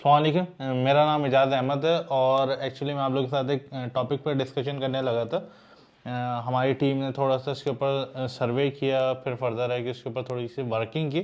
अस्सलामुअलैकुम। मेरा नाम इजाज़ अहमद है और एक्चुअली मैं आप लोगों के साथ एक टॉपिक पर डिस्कशन करने लगा था। हमारी टीम ने थोड़ा सा इसके ऊपर सर्वे किया, फिर फर्दर है कि इसके ऊपर थोड़ी सी वर्किंग की।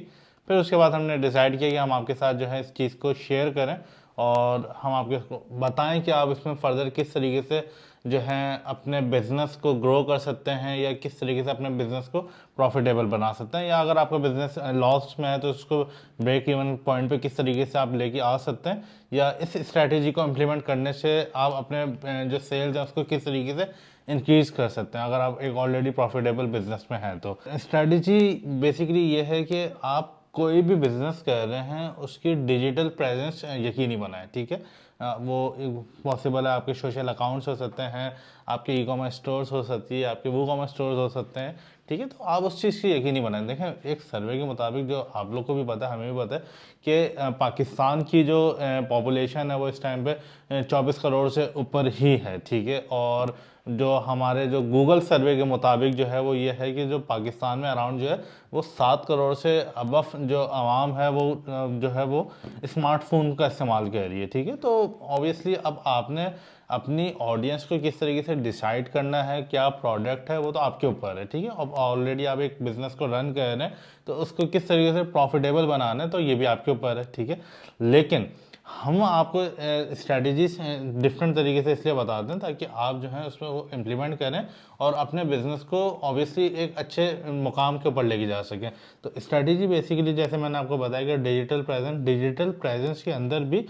फिर उसके बाद हमने डिसाइड किया कि हम आपके साथ जो है इस चीज़ को शेयर करें और हम आपके बताएं कि आप इसमें फर्दर किस तरीके से जो है अपने बिज़नेस को ग्रो कर सकते हैं या किस तरीके से अपने बिज़नेस को प्रॉफिटेबल बना सकते हैं, या अगर आपका बिज़नेस लॉस में है तो उसको ब्रेक इवन पॉइंट पे किस तरीके से आप लेके आ सकते हैं, या इस स्ट्रैटेजी को इम्प्लीमेंट करने से आप अपने जो सेल्स है उसको किस तरीके से इंक्रीज कर सकते हैं अगर आप एक ऑलरेडी प्रॉफिटेबल बिजनेस में हैं। तो स्ट्रैटेजी बेसिकली ये है कि आप कोई भी बिजनेस कर रहे हैं उसकी डिजिटल प्रेजेंस यकीनी बनाएं। ठीक है, वो पॉसिबल है, आपके सोशल अकाउंट्स हो सकते हैं, आपके ई कॉमर्स स्टोर्स हो सकती है, आपके वो कॉमर्स स्टोर्स हो सकते हैं। ठीक है, तो आप उस चीज़ की यकीनी बनाएं। देखें, एक सर्वे के मुताबिक जो आप लोग को भी पता है, हमें भी पता है कि पाकिस्तान की जो पॉपुलेशन है वो इस टाइम पे 24 करोड़ से ऊपर ही है। ठीक है, और जो हमारे जो गूगल सर्वे के मुताबिक जो है वो ये है कि जो पाकिस्तान में अराउंड जो है वो 7 करोड़ से अबव जो आवाम है वो जो है वो स्मार्टफोन का इस्तेमाल कर रही है। ठीक है, तो ऑब्वियसली अब आपने अपनी ऑडियंस को किस तरीके से डिसाइड करना है, क्या प्रोडक्ट है, वो तो आपके ऊपर है। ठीक है, अब ऑलरेडी आप एक बिजनेस को रन कर रहे हैं तो उसको किस तरीके से प्रॉफिटेबल बनाना है तो ये भी आपके ऊपर है। ठीक है, लेकिन हम आपको स्ट्रैटेजीज डिफरेंट तरीके से इसलिए बताते हैं ताकि आप जो है उसमें वो इम्प्लीमेंट करें और अपने बिजनेस को ऑब्वियसली एक अच्छे मुकाम के ऊपर लेके जा सकें। तो स्ट्रैटेजी बेसिकली जैसे मैंने आपको बताया कि डिजिटल प्रेजेंस के अंदर भी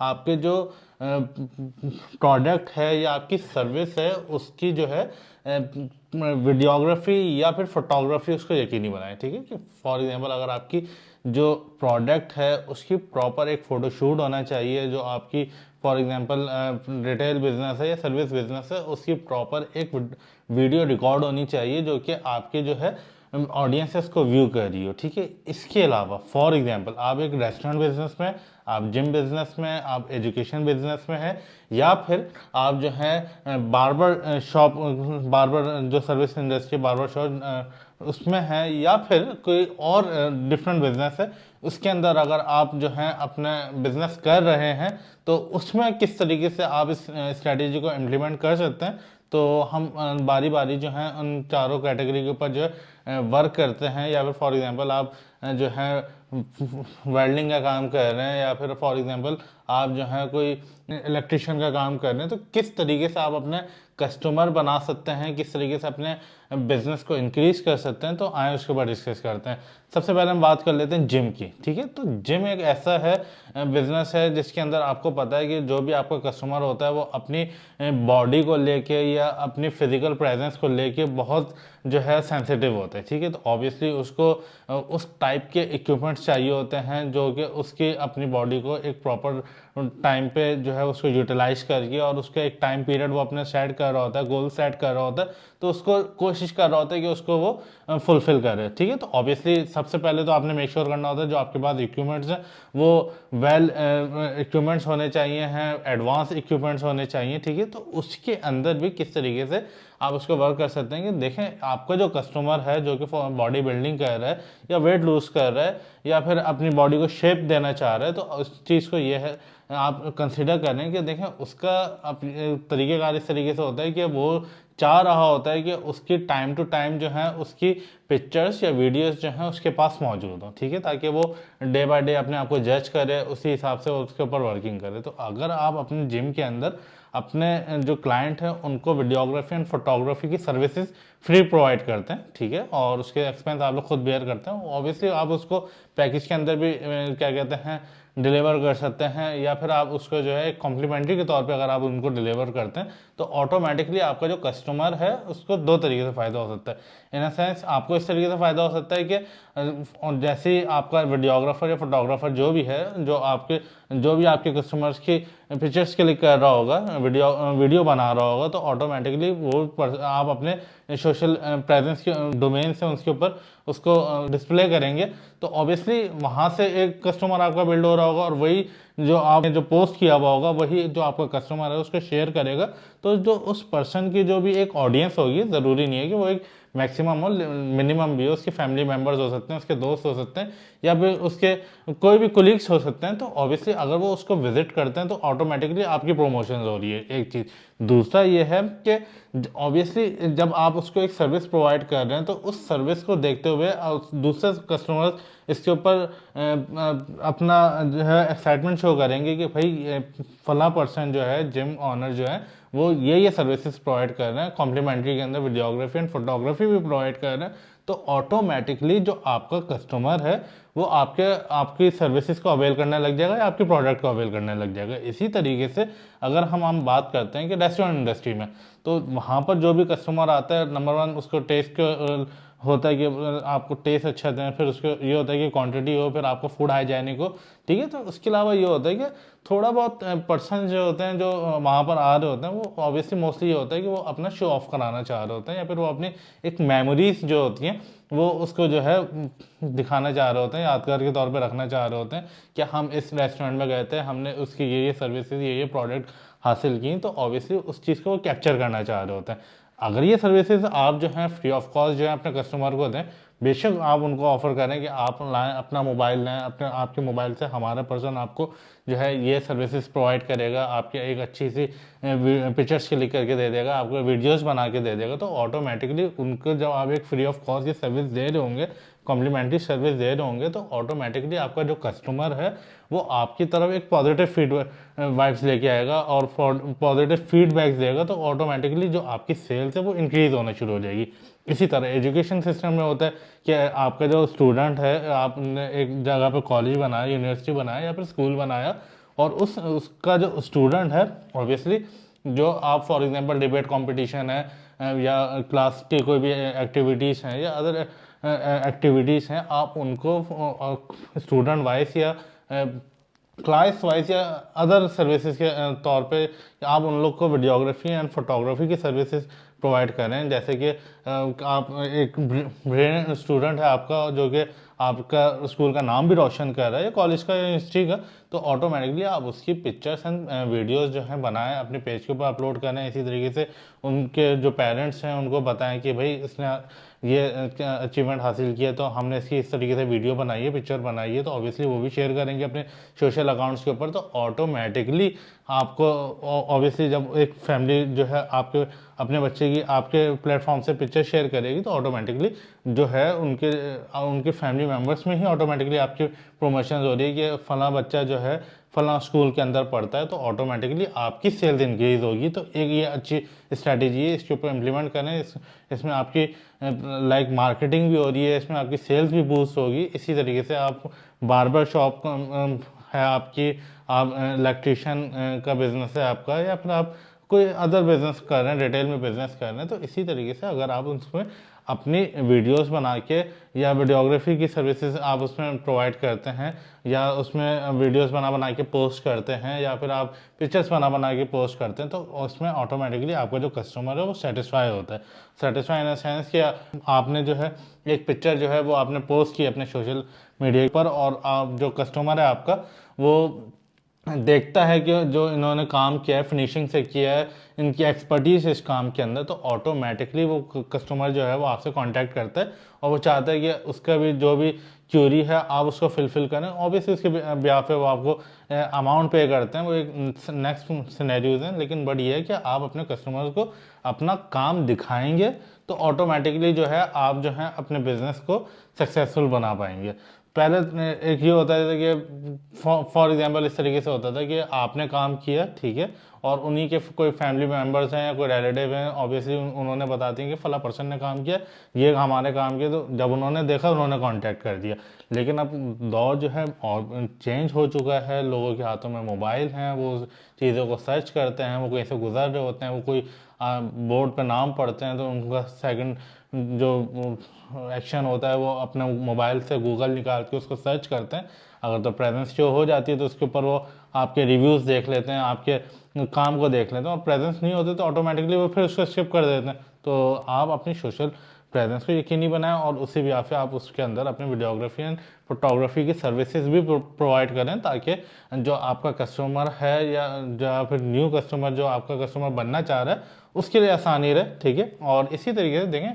आपके जो प्रोडक्ट है या आपकी सर्विस है उसकी जो है वीडियोग्राफी या फिर फोटोग्राफी उसको यकीनी बनाएं। ठीक है, कि फॉर एग्जांपल अगर आपकी जो प्रोडक्ट है उसकी प्रॉपर एक फ़ोटोशूट होना चाहिए, जो आपकी फॉर एग्जांपल रिटेल बिजनेस है या सर्विस बिजनेस है उसकी प्रॉपर एक वीडियो रिकॉर्ड होनी चाहिए जो कि आपके जो है ऑडियंसेस को व्यू कर रही हो। ठीक है, इसके अलावा फॉर एग्जांपल आप एक रेस्टोरेंट बिजनेस में, आप जिम बिजनेस में, आप एजुकेशन बिजनेस में है, या फिर आप जो है बार्बर शॉप, बार्बर जो सर्विस इंडस्ट्री बार्बर शॉप उसमें है, या फिर कोई और डिफरेंट बिजनेस है उसके अंदर अगर आप जो है अपना बिजनेस कर रहे हैं तो उसमें किस तरीके से आप इस स्ट्रैटेजी को इम्प्लीमेंट कर सकते हैं। तो हम बारी बारी जो है उन चारों कैटेगरी के ऊपर जो है वर्क करते हैं। या फिर फॉर एग्जांपल आप जो है वेल्डिंग का काम कर रहे हैं, या फिर फॉर एग्जांपल आप जो है कोई इलेक्ट्रिशियन का काम कर रहे हैं, तो किस तरीके से आप अपने कस्टमर बना सकते हैं, किस तरीके से अपने बिजनेस को इंक्रीज कर सकते हैं। तो आए उसके ऊपर डिस्कस करते हैं। सबसे पहले हम बात कर लेते हैं जिम की। ठीक है, तो जिम एक ऐसा है बिजनेस है जिसके अंदर आपको पता है कि जो भी आपका कस्टमर होता है वो अपनी बॉडी को लेके या अपनी फिजिकल प्रेजेंस को लेके बहुत जो है सेंसिटिव होता है। ठीक है, तो ऑब्वियसली उसको उस टाइप के इक्विपमेंट्स चाहिए होते हैं जो कि उसकी अपनी बॉडी को एक प्रॉपर टाइम पे जो है उसको यूटिलाइज करके और उसका एक टाइम पीरियड वो अपने सेट कर रहा होता है, गोल सेट कर रहा होता है, तो उसको कोशिश कर रहा होता है कि उसको वो फुलफिल करे। ठीक है, तो ऑब्वियसली सबसे पहले तो आपने मेक श्योर करना होता है जो आपके पास इक्विपमेंट्स हैं वो वेल इक्विपमेंट्स होने चाहिए हैं, एडवांस इक्विपमेंट्स होने चाहिए। ठीक है, तो उसके अंदर भी किस तरीके से आप उसको वर्क कर सकते हैं कि देखें आपका जो कस्टमर है जो कि बॉडी बिल्डिंग कर रहा है या वेट लूज कर रहा है या फिर अपनी बॉडी को शेप देना चाह रहा है, तो उस चीज़ को ये है आप कंसिडर करें कि देखें उसका तरीक़ेकार इस तरीके से होता है कि वो चाह रहा होता है कि उसकी टाइम टू टाइम जो है उसकी पिक्चर्स या वीडियोस जो हैं उसके पास मौजूद हों। ठीक है, ताकि वो डे बाय डे अपने आप को जज करे, उसी हिसाब से उसके ऊपर वर्किंग करे। तो अगर आप अपने जिम के अंदर अपने जो क्लाइंट हैं उनको वीडियोग्राफी एंड फोटोग्राफी की सर्विसेज फ्री प्रोवाइड करते हैं, ठीक है, और उसके एक्सपेंस आप लोग खुद बेयर करते हैं, ऑब्वियसली आप उसको पैकेज के अंदर भी क्या कहते हैं डिलीवर कर सकते हैं, या फिर आप उसको जो है कॉम्प्लीमेंट्री के तौर पे अगर आप उनको डिलीवर करते हैं तो ऑटोमेटिकली आपका जो कस्टमर है उसको दो तरीके से फ़ायदा हो सकता है। इन अ सेंस आपको इस तरीके से फ़ायदा हो सकता है कि जैसे ही आपका वीडियोग्राफर या फोटोग्राफर जो भी है जो भी आपके कस्टमर्स की पिक्चर्स क्लिक कर रहा होगा, वीडियो बना रहा होगा, तो ऑटोमेटिकली आप अपने सोशल प्रेजेंस के डोमेन से उसके ऊपर उसको डिस्प्ले करेंगे, तो ऑब्वियसली वहाँ से एक कस्टमर आपका बिल्ड हो रहा होगा और वही जो आपने जो पोस्ट किया हुआ होगा वही जो आपका कस्टमर है उसको शेयर करेगा। तो जो उस पर्सन की जो भी एक ऑडियंस होगी, ज़रूरी नहीं है कि वो एक मैक्सिमम हो, मिनिमम भी हो, उसके फैमिली मेम्बर्स हो सकते हैं, उसके दोस्त हो सकते हैं, या फिर उसके कोई भी कोलीग्स हो सकते हैं। तो ऑब्वियसली अगर वो उसको विजिट करते हैं तो ऑटोमेटिकली आपकी प्रमोशन हो रही है, एक चीज़। दूसरा ये है कि ऑब्वियसली जब आप उसको एक सर्विस प्रोवाइड कर रहे हैं तो उस सर्विस को देखते हुए दूसरे कस्टमर्स इसके ऊपर अपना जो है एक्साइटमेंट शो करेंगे कि भाई फला पर्सन जो है, जिम ऑनर जो है, वो ये सर्विसेज प्रोवाइड कर रहे हैं, कॉम्प्लीमेंट्री के अंदर वीडियोग्राफी एंड फोटोग्राफी भी प्रोवाइड कर रहे हैं। तो ऑटोमेटिकली जो आपका कस्टमर है वो आपकी सर्विसेज को अवेल करने लग जाएगा या आपके प्रोडक्ट को अवेल करने लग जाएगा। इसी तरीके से अगर हम बात करते हैं कि रेस्टोरेंट इंडस्ट्री में, तो वहाँ पर जो भी कस्टमर आता है, नंबर वन उसको टेस्ट होता है कि आपको टेस्ट अच्छा दें, फिर उसको ये होता है कि क्वांटिटी हो, फिर आपको फूड हाइजीनिक हो, ठीक है। तो उसके अलावा ये होता है कि थोड़ा बहुत पर्सन जो होते हैं जो वहाँ पर आ रहे होते हैं, वो ऑब्वियसली मोस्टली ये होता है कि वो अपना शो ऑफ कराना चाह रहे होते हैं, या फिर वो अपनी एक मेमोरीज जो होती हैं वो उसको जो है दिखाना चाह रहे होते हैं, यादगार के तौर पे रखना चाह रहे होते हैं कि हम इस रेस्टोरेंट में गए थे, हमने उसकी ये सर्विसेज, ये प्रोडक्ट हासिल की। तो ऑब्वियसली उस चीज़ को वो कैप्चर करना चाह रहे होते हैं। अगर ये सर्विसेज आप जो है फ्री ऑफ कॉस्ट जो है अपने कस्टमर को दें, बेशक आप उनको ऑफर करें कि आप लाएं, अपना मोबाइल लाएं, अपने आपके मोबाइल से हमारा पर्सन आपको जो है ये सर्विसेज प्रोवाइड करेगा, आपके एक अच्छी सी पिक्चर्स क्लिक करके दे देगा, आपको वीडियोस बना के दे देगा। तो ऑटोमेटिकली उनको जब आप एक फ्री ऑफ कॉस्ट ये सर्विस दे रहे होंगे, कॉम्प्लीमेंट्री सर्विस दे रहे होंगे, तो ऑटोमेटिकली आपका जो कस्टमर है वो आपकी तरफ एक पॉजिटिव वाइब्स लेके आएगा और पॉजिटिव फीडबैक्स देगा। तो ऑटोमेटिकली जो आपकी सेल्स है वो इंक्रीज होना शुरू हो जाएगी। इसी तरह एजुकेशन सिस्टम में होता है कि आपका जो स्टूडेंट है, आपने एक जगह पे कॉलेज बनाया, यूनिवर्सिटी बनाया या फिर स्कूल बनाया, और उसका जो स्टूडेंट है, ऑब्वियसली जो आप फॉर एग्जांपल डिबेट कंपटीशन है या क्लास की कोई भी एक्टिविटीज़ हैं या अदर एक्टिविटीज़ हैं, आप उनको स्टूडेंट वाइज या क्लास वाइज या अदर सर्विसेज के तौर पे आप उन लोग को वीडियोग्राफी एंड फोटोग्राफी की सर्विसेज प्रोवाइड कर रहे हैं। जैसे कि आप एक ब्रिलियंट स्टूडेंट है आपका, जो कि आपका स्कूल का नाम भी रोशन कर रहा है या कॉलेज का या यूनिवर्सिटी का, तो ऑटोमेटिकली आप उसकी पिक्चर्स एंड वीडियोस जो हैं बनाएं, अपने पेज के ऊपर अपलोड करें। इसी तरीके से उनके जो पेरेंट्स हैं उनको बताएं कि भाई इसने ये अचीवमेंट हासिल किया, तो हमने इसकी इस तरीके से वीडियो बनाई है, पिक्चर बनाई है। तो ऑब्वियसली वो भी शेयर करेंगे अपने सोशल अकाउंट्स के ऊपर। तो ऑटोमेटिकली आपको ऑब्वियसली जब एक फैमिली जो है आपके अपने बच्चे की आपके प्लेटफॉर्म से पिक्चर शेयर करेगी, तो ऑटोमेटिकली जो है उनके फैमिली मेम्बर्स में ही ऑटोमेटिकली आपकी प्रमोशन हो रही है कि फला बच्चा जो है फला स्कूल के अंदर पढ़ता है, तो ऑटोमेटिकली आपकी सेल्स इंक्रीज होगी। तो एक ये अच्छी स्ट्रैटेजी है, इसके ऊपर इम्प्लीमेंट करें। इसमें आपकी लाइक मार्केटिंग भी हो रही है, इसमें आपकी सेल्स भी बूस्ट होगी। इसी तरीके से आप बार्बर शॉप है आपकी, आप इलेक्ट्रिशियन का बिजनेस है आपका, या फिर आप कोई अदर बिजनेस कर रहे हैं, रिटेल में बिजनेस कर रहे हैं, तो इसी तरीके से अगर आप उसमें अपनी वीडियोस बना के या वीडियोग्राफी की सर्विसेज आप उसमें प्रोवाइड करते हैं, या उसमें वीडियोस बना बना के पोस्ट करते हैं, या फिर आप पिक्चर्स बना बना के पोस्ट करते हैं, तो उसमें ऑटोमेटिकली आपका जो कस्टमर है वो सेटिस्फाई होता है। सेटिस्फाई इन द सेंस कि आपने जो है एक पिक्चर जो है वो आपने पोस्ट की अपने सोशल मीडिया पर, और आप जो कस्टमर है आपका वो देखता है कि जो इन्होंने काम किया है, फिनिशिंग से किया है, इनकी एक्सपर्टीज है इस काम के अंदर, तो ऑटोमेटिकली वो कस्टमर जो है वो आपसे कांटेक्ट करता है और वो चाहता है कि उसका भी जो भी क्यूरी है आप उसको फिलफिल करें। ऑब्वियसली उसके ब्याह पे वो आपको अमाउंट पे करते हैं, वो एक नेक्स्ट सिनेरियोज हैं। लेकिन बट ये है कि आप अपने कस्टमर को अपना काम दिखाएंगे तो ऑटोमेटिकली जो है आप जो है अपने बिजनेस को सक्सेसफुल बना पाएंगे। पहले एक ये होता था कि फॉर एग्जांपल इस तरीके से होता था कि आपने काम किया, ठीक है, और उन्हीं के कोई फैमिली मेम्बर्स हैं या कोई रिलेटिव हैं, ऑब्वियसली उन्होंने बताती हैं कि फला पर्सन ने काम किया, ये हमारे काम किया। तो जब उन्होंने देखा उन्होंने कांटेक्ट कर दिया। लेकिन अब दौर जो है और चेंज हो चुका है, लोगों के हाथों में मोबाइल हैं, वो चीज़ों को सर्च करते हैं, वो कहीं से गुजर रहे होते हैं, वो कोई बोर्ड पे नाम पढ़ते हैं तो उनका सेकंड जो एक्शन होता है वो अपने मोबाइल से गूगल निकाल के उसको सर्च करते हैं। अगर तो प्रेजेंस शो हो जाती है तो उसके ऊपर वो आपके रिव्यूज़ देख लेते हैं, आपके काम को देख लेते हैं, और प्रेजेंस नहीं होते तो ऑटोमेटिकली वो फिर उसको स्किप कर देते हैं। तो आप अपनी सोशल प्रेजेंस को यकीनी बनाएं और उसी भी से आप उसके अंदर अपने वीडियोग्राफी एंड फोटोग्राफी की सर्विसेज भी प्रोवाइड करें, ताकि जो आपका कस्टमर है या फिर न्यू कस्टमर जो आपका कस्टमर बनना चाह रहा है उसके लिए आसानी रहे। ठीक है, और इसी तरीके से देखें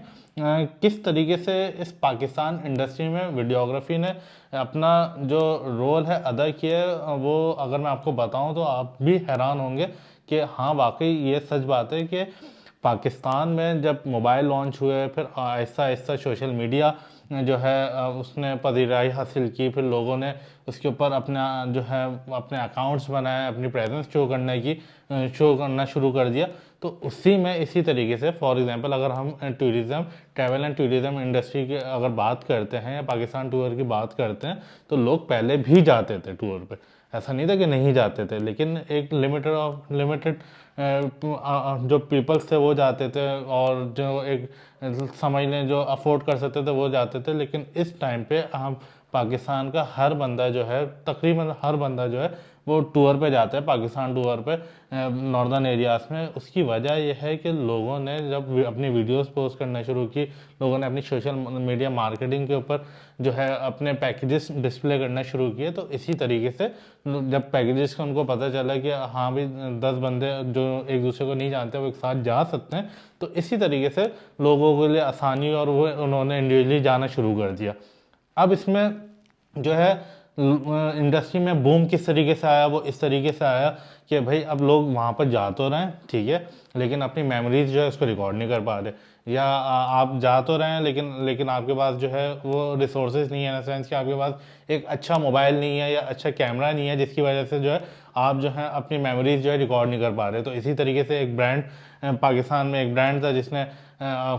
किस तरीके से इस पाकिस्तान इंडस्ट्री में वीडियोग्राफी ने अपना जो रोल है अदा किया है, वो अगर मैं आपको बताऊं तो आप भी हैरान होंगे कि हाँ वाकई ये सच बात है कि पाकिस्तान में जब मोबाइल लॉन्च हुए, फिर आहिस्ता आहिस्ता सोशल मीडिया जो है उसने पजीराई हासिल की, फिर लोगों ने उसके ऊपर अपना जो है अपने अकाउंट्स बनाए, अपनी प्रेजेंस शो करना शुरू कर दिया। तो उसी में इसी तरीके से फॉर एग्जांपल अगर हम ट्रैवल एंड टूरिज़्म इंडस्ट्री की अगर बात करते हैं या पाकिस्तान टूर की बात करते हैं, तो लोग पहले भी जाते थे टूर पे, ऐसा नहीं था कि नहीं जाते थे, लेकिन एक लिमिटेड जो पीपल्स थे वो जाते थे, और जो एक समझ लें जो अफोर्ड कर सकते थे वो जाते थे। लेकिन इस टाइम पे हम पाकिस्तान का हर बंदा जो है, तकरीबन हर बंदा जो है वो टूर पे जाता है, पाकिस्तान टूर पे नॉर्दर्न एरियाज़ में। उसकी वजह यह है कि लोगों ने जब अपनी वीडियोस पोस्ट करना शुरू की, लोगों ने अपनी सोशल मीडिया मार्केटिंग के ऊपर जो है अपने पैकेजेस डिस्प्ले करना शुरू किए। तो इसी तरीके से जब पैकेजेस का उनको पता चला कि हाँ भी 10 बंदे जो एक दूसरे को नहीं जानते वो एक साथ जा सकते हैं, तो इसी तरीके से लोगों के लिए आसानी और वो उन्होंने इंडिविजुअली जाना शुरू कर दिया। अब इसमें जो है इंडस्ट्री में बूम किस तरीके से आया, वो इस तरीके से आया कि भाई अब लोग वहाँ पर जा तो रहे हैं, ठीक है, लेकिन अपनी मेमोरीज जो है उसको रिकॉर्ड नहीं कर पा रहे, या आप जा तो रहे हैं लेकिन आपके पास जो है वो रिसोर्सेज नहीं है, इन सेंस कि आपके पास एक अच्छा मोबाइल नहीं है या अच्छा कैमरा नहीं है, जिसकी वजह से जो है आप जो है अपनी मेमोरीज जो है रिकॉर्ड नहीं कर पा रहे। तो इसी तरीके से एक ब्रांड पाकिस्तान में एक ब्रांड था जिसने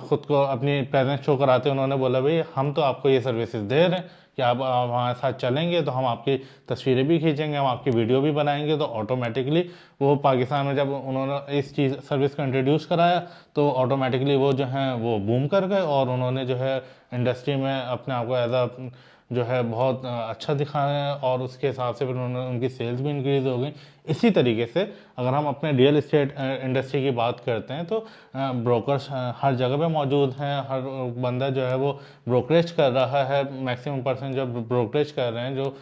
खुद को अपनी प्रेजेंस शो कराते उन्होंने बोला भाई हम तो आपको ये सर्विसेज दे रहे हैं कि आप हमारे साथ चलेंगे तो हम आपकी तस्वीरें भी खींचेंगे, हम आपकी वीडियो भी बनाएंगे। तो ऑटोमेटिकली वो पाकिस्तान में जब उन्होंने इस चीज़ सर्विस को इंट्रोड्यूस कराया तो ऑटोमेटिकली वो जो है वो बूम कर गए, और उन्होंने जो है इंडस्ट्री में अपने आप को एज अ जो है बहुत अच्छा दिखाया है, और उसके हिसाब से फिर उन्होंने उनकी सेल्स भी इंक्रीज़ हो गई। इसी तरीके से अगर हम अपने रियल इस्टेट इंडस्ट्री की बात करते हैं तो ब्रोकर्स हर जगह पे मौजूद हैं, हर बंदा जो है वो ब्रोकरेज कर रहा है, मैक्सिमम पर्सन जो ब्रोकरेज कर रहे हैं, जो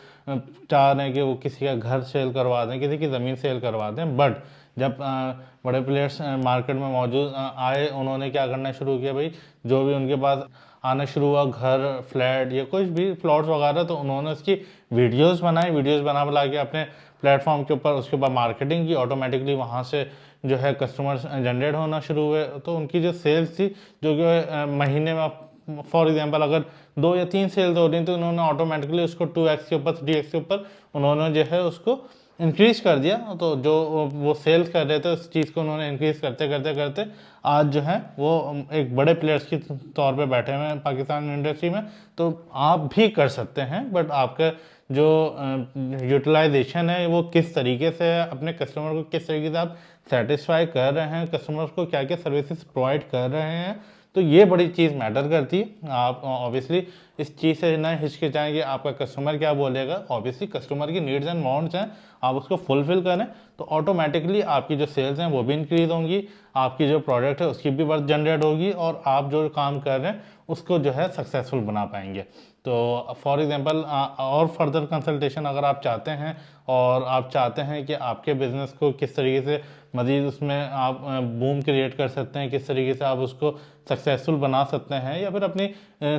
चाह रहे हैं कि वो किसी का घर सेल करवा दें, किसी की ज़मीन सेल करवा दें। बट जब बड़े प्लेयर्स मार्केट में मौजूद आए, उन्होंने क्या करना शुरू किया भाई, जो भी उनके पास आना शुरू हुआ घर फ्लैट या कुछ भी प्लॉट्स वगैरह, तो उन्होंने उसकी वीडियोस बना के अपने प्लेटफॉर्म के ऊपर उसके ऊपर मार्केटिंग की। ऑटोमेटिकली वहाँ से जो है कस्टमर्स जनरेट होना शुरू हुए। तो उनकी जो सेल्स थी जो कि महीने में फॉर एग्जांपल अगर 2 या 3 सेल्स हो रही तो उन्होंने ऑटोमेटिकली उसको 2x के ऊपर 3x के ऊपर उन्होंने जो है उसको इंक्रीज कर दिया। तो जो वो सेल्स कर रहे थे उस चीज़ को उन्होंने इंक्रीज करते करते करते आज जो है वो एक बड़े प्लेयर्स के तौर पे बैठे हुए हैं पाकिस्तान इंडस्ट्री में। तो आप भी कर सकते हैं, बट आपका जो यूटिलाइजेशन है वो किस तरीके से है, अपने कस्टमर को किस तरीके से आप सेटिस्फाई कर रहे हैं, कस्टमर्स को क्या क्या सर्विसेज प्रोवाइड कर रहे हैं, तो ये बड़ी चीज़ मैटर करती है। आप ऑब्वियसली इस चीज़ से ना हिचकिचाएं कि आपका कस्टमर क्या बोलेगा। ऑब्वियसली कस्टमर की नीड्स एंड वांट्स हैं, आप उसको फुलफिल करें तो ऑटोमेटिकली आपकी जो सेल्स हैं वो भी इंक्रीज होंगी, आपकी जो प्रोडक्ट है उसकी भी वर्थ जनरेट होगी, और आप जो काम कर रहे हैं उसको जो है सक्सेसफुल बना पाएंगे। तो फॉर एग्जांपल और फर्दर कंसल्टेशन अगर आप चाहते हैं और आप चाहते हैं कि आपके बिजनेस को किस तरीके से मज़ीद उसमें आप बूम क्रिएट कर सकते हैं, किस तरीके से आप उसको सक्सेसफुल बना सकते हैं, या फिर अपनी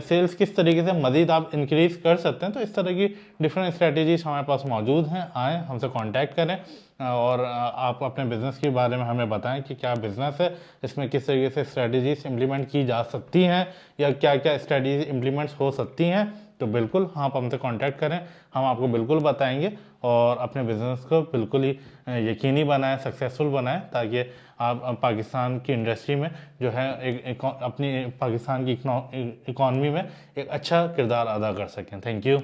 सेल्स किस तरीके से मज़ीद आप इंक्रीज़ कर सकते हैं, तो इस तरह की डिफरेंट स्ट्रेटजीज हमारे पास मौजूद हैं। आएँ हमसे कांटेक्ट करें और आप अपने बिज़नेस के बारे में हमें बताएं कि क्या बिज़नेस है, इसमें किस तरीके से स्ट्रेटजीज इम्प्लीमेंट की जा सकती हैं या क्या क्या स्ट्रेटजीज इम्प्लीमेंट्स हो सकती हैं। तो बिल्कुल आप हमसे कांटेक्ट करें, हम आपको बिल्कुल बताएंगे और अपने बिज़नेस को बिल्कुल ही यकीनी बनाएं, सक्सेसफुल बनाएं, ताकि आप पाकिस्तान की इंडस्ट्री में जो है अपनी पाकिस्तान की इकॉनमी में एक अच्छा किरदार अदा कर सकें। Thank you.